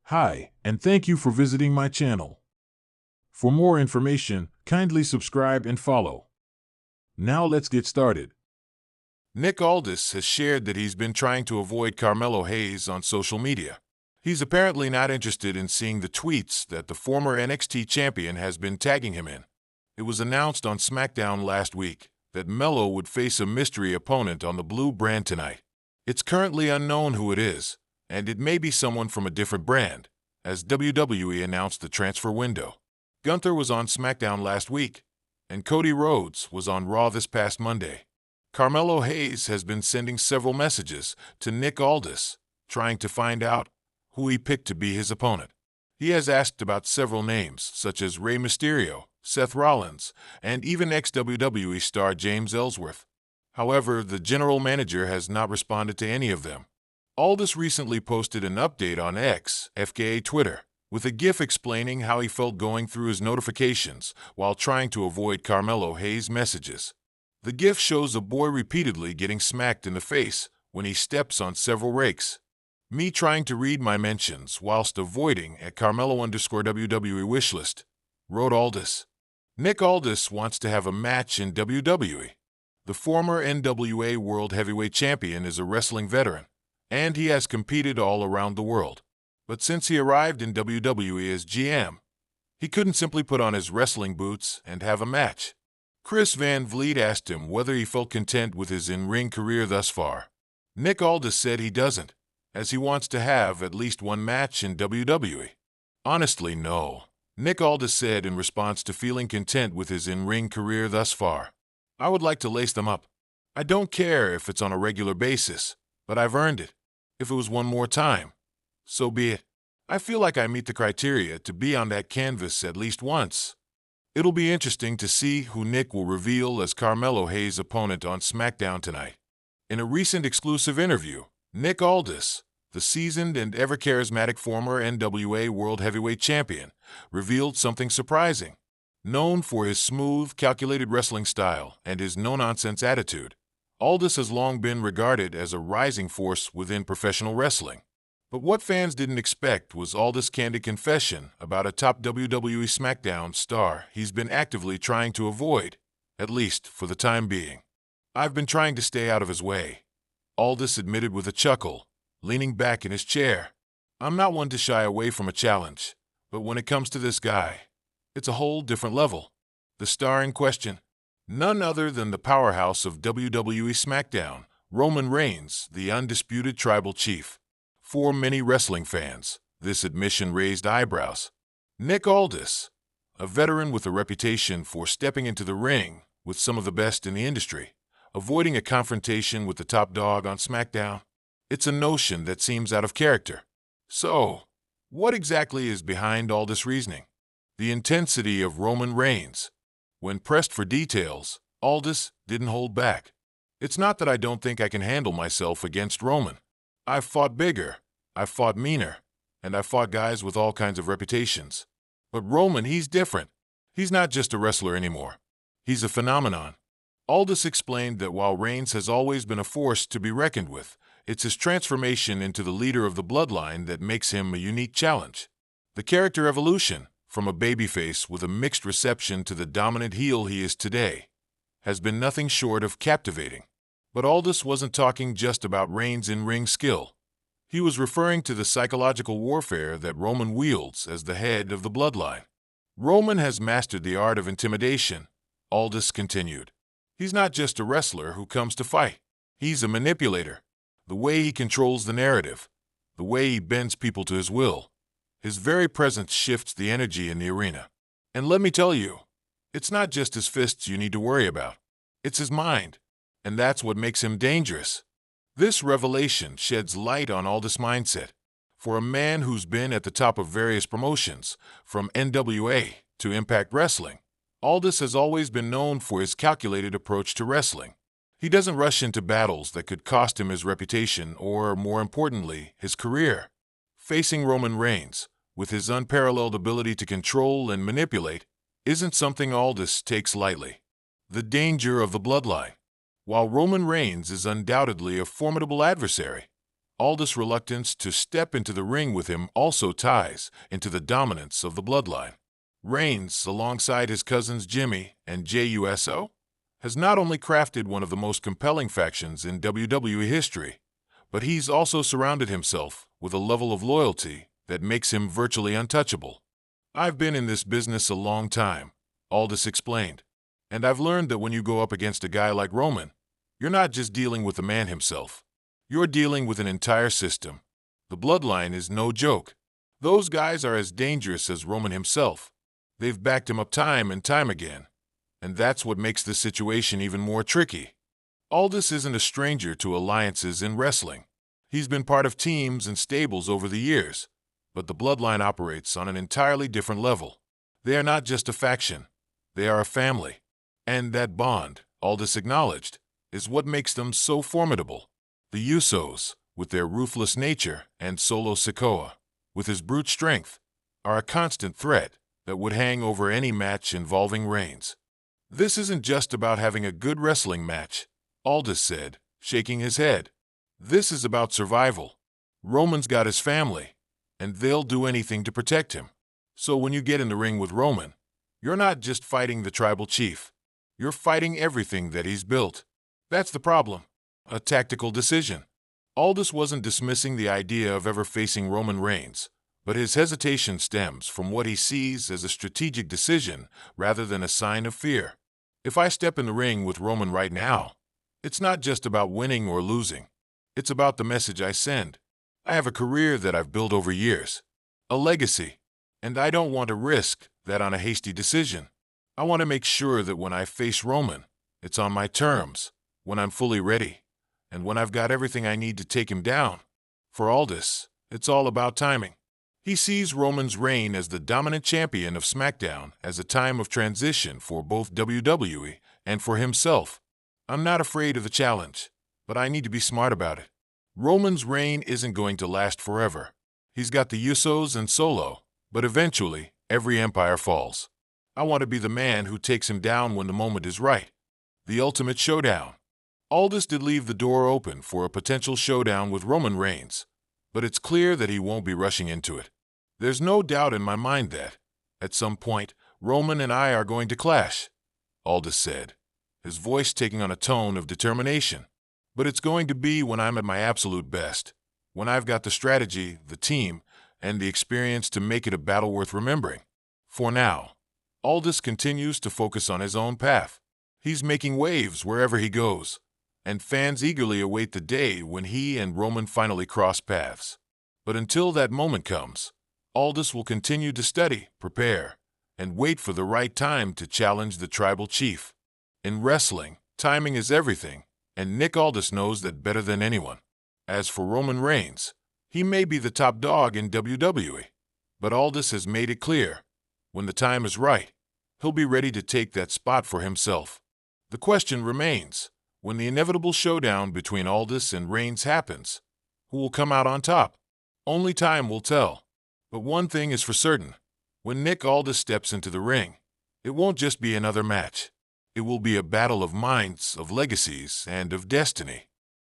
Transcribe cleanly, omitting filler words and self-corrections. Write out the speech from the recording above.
Hi, and thank you for visiting my channel. For more information, kindly subscribe and follow. Now let's get started. Nick Aldis has shared that he's been trying to avoid Carmelo Hayes on social media. He's apparently not interested in seeing the tweets that the former NXT champion has been tagging him in. It was announced on SmackDown last week that Melo would face a mystery opponent on the Blue brand tonight. It's currently unknown who it is, and it may be someone from a different brand, as WWE announced the transfer window. Gunther was on SmackDown last week, and Cody Rhodes was on Raw this past Monday. Carmelo Hayes has been sending several messages to Nick Aldis, trying to find out who he picked to be his opponent. He has asked about several names, such as Rey Mysterio, Seth Rollins, and even ex-WWE star James Ellsworth. However, the general manager has not responded to any of them. Aldis recently posted an update on X, FKA Twitter, with a GIF explaining how he felt going through his notifications while trying to avoid Carmelo Hayes' messages. The GIF shows a boy repeatedly getting smacked in the face when he steps on several rakes. Me trying to read my mentions whilst avoiding at Carmelo_WWE wishlist, wrote Aldis. Nick Aldis wants to have a match in WWE. The former NWA World Heavyweight Champion is a wrestling veteran, and he has competed all around the world. But since he arrived in WWE as GM, he couldn't simply put on his wrestling boots and have a match. Chris Van Vliet asked him whether he felt content with his in-ring career thus far. Nick Aldis said he doesn't, as he wants to have at least one match in WWE. Honestly, no, Nick Aldis said in response to feeling content with his in-ring career thus far. I would like to lace them up. I don't care if it's on a regular basis, but I've earned it. If it was one more time, so be it. I feel like I meet the criteria to be on that canvas at least once. It'll be interesting to see who Nick will reveal as Carmelo Hayes' opponent on SmackDown tonight. In a recent exclusive interview, Nick Aldis, the seasoned and ever-charismatic former NWA World Heavyweight Champion, revealed something surprising. Known for his smooth, calculated wrestling style and his no-nonsense attitude, Aldis has long been regarded as a rising force within professional wrestling. But what fans didn't expect was Aldis' candid confession about a top WWE SmackDown star he's been actively trying to avoid, at least for the time being. I've been trying to stay out of his way, Aldis admitted with a chuckle, leaning back in his chair. I'm not one to shy away from a challenge, but when it comes to this guy, it's a whole different level. The star in question, none other than the powerhouse of WWE SmackDown, Roman Reigns, the undisputed tribal chief. For many wrestling fans, this admission raised eyebrows. Nick Aldis, a veteran with a reputation for stepping into the ring with some of the best in the industry, avoiding a confrontation with the top dog on SmackDown, it's a notion that seems out of character. So, what exactly is behind all this reasoning? The intensity of Roman Reigns. When pressed for details, Aldis didn't hold back. It's not that I don't think I can handle myself against Roman. I've fought bigger, I've fought meaner, and I've fought guys with all kinds of reputations. But Roman, he's different. He's not just a wrestler anymore. He's a phenomenon. Aldis explained that while Reigns has always been a force to be reckoned with, it's his transformation into the leader of the bloodline that makes him a unique challenge. The character evolution, from a babyface with a mixed reception to the dominant heel he is today, has been nothing short of captivating. But Aldis wasn't talking just about Reigns' in-ring skill. He was referring to the psychological warfare that Roman wields as the head of the bloodline. Roman has mastered the art of intimidation, Aldis continued. He's not just a wrestler who comes to fight. He's a manipulator. The way he controls the narrative, the way he bends people to his will, his very presence shifts the energy in the arena. And let me tell you, it's not just his fists you need to worry about. It's his mind. And that's what makes him dangerous. This revelation sheds light on Aldis' mindset. For a man who's been at the top of various promotions, from NWA to Impact Wrestling, Aldis has always been known for his calculated approach to wrestling. He doesn't rush into battles that could cost him his reputation or, more importantly, his career. Facing Roman Reigns, with his unparalleled ability to control and manipulate, isn't something Aldis takes lightly. The danger of the bloodline. While Roman Reigns is undoubtedly a formidable adversary, Aldis' reluctance to step into the ring with him also ties into the dominance of the bloodline. Reigns, alongside his cousins Jimmy and Jey Uso, has not only crafted one of the most compelling factions in WWE history, but he's also surrounded himself with a level of loyalty that makes him virtually untouchable. "I've been in this business a long time," Aldis explained, "and I've learned that when you go up against a guy like Roman, you're not just dealing with the man himself. You're dealing with an entire system. The bloodline is no joke. Those guys are as dangerous as Roman himself. They've backed him up time and time again, and that's what makes this situation even more tricky." Aldis isn't a stranger to alliances in wrestling. He's been part of teams and stables over the years, but the bloodline operates on an entirely different level. They are not just a faction. They are a family. And that bond, Aldis acknowledged, is what makes them so formidable. The Usos, with their ruthless nature, and Solo Sikoa, with his brute strength, are a constant threat that would hang over any match involving Reigns. "This isn't just about having a good wrestling match," Aldis said, shaking his head. "This is about survival. Roman's got his family, and they'll do anything to protect him. So when you get in the ring with Roman, you're not just fighting the tribal chief. You're fighting everything that he's built. That's the problem. A tactical decision." Aldis wasn't dismissing the idea of ever facing Roman Reigns, but his hesitation stems from what he sees as a strategic decision rather than a sign of fear. "If I step in the ring with Roman right now, it's not just about winning or losing. It's about the message I send. I have a career that I've built over years, a legacy, and I don't want to risk that on a hasty decision. I want to make sure that when I face Roman, it's on my terms, when I'm fully ready, and when I've got everything I need to take him down." For Aldis, it's all about timing. He sees Roman's reign as the dominant champion of SmackDown as a time of transition for both WWE and for himself. "I'm not afraid of the challenge, but I need to be smart about it. Roman's reign isn't going to last forever. He's got the Usos and Solo, but eventually every empire falls. I want to be the man who takes him down when the moment is right. The ultimate showdown." Aldis did leave the door open for a potential showdown with Roman Reigns, but it's clear that he won't be rushing into it. "There's no doubt in my mind that, at some point, Roman and I are going to clash," Aldis said, his voice taking on a tone of determination. "But it's going to be when I'm at my absolute best, when I've got the strategy, the team, and the experience to make it a battle worth remembering." For now, Aldis continues to focus on his own path. He's making waves wherever he goes, and fans eagerly await the day when he and Roman finally cross paths. But until that moment comes, Aldis will continue to study, prepare, and wait for the right time to challenge the tribal chief. In wrestling, timing is everything, and Nick Aldis knows that better than anyone. As for Roman Reigns, he may be the top dog in WWE, but Aldis has made it clear, when the time is right, he'll be ready to take that spot for himself. The question remains, when the inevitable showdown between Aldis and Reigns happens, who will come out on top? Only time will tell. But one thing is for certain, when Nick Aldis steps into the ring, it won't just be another match. It will be a battle of minds, of legacies, and of destiny.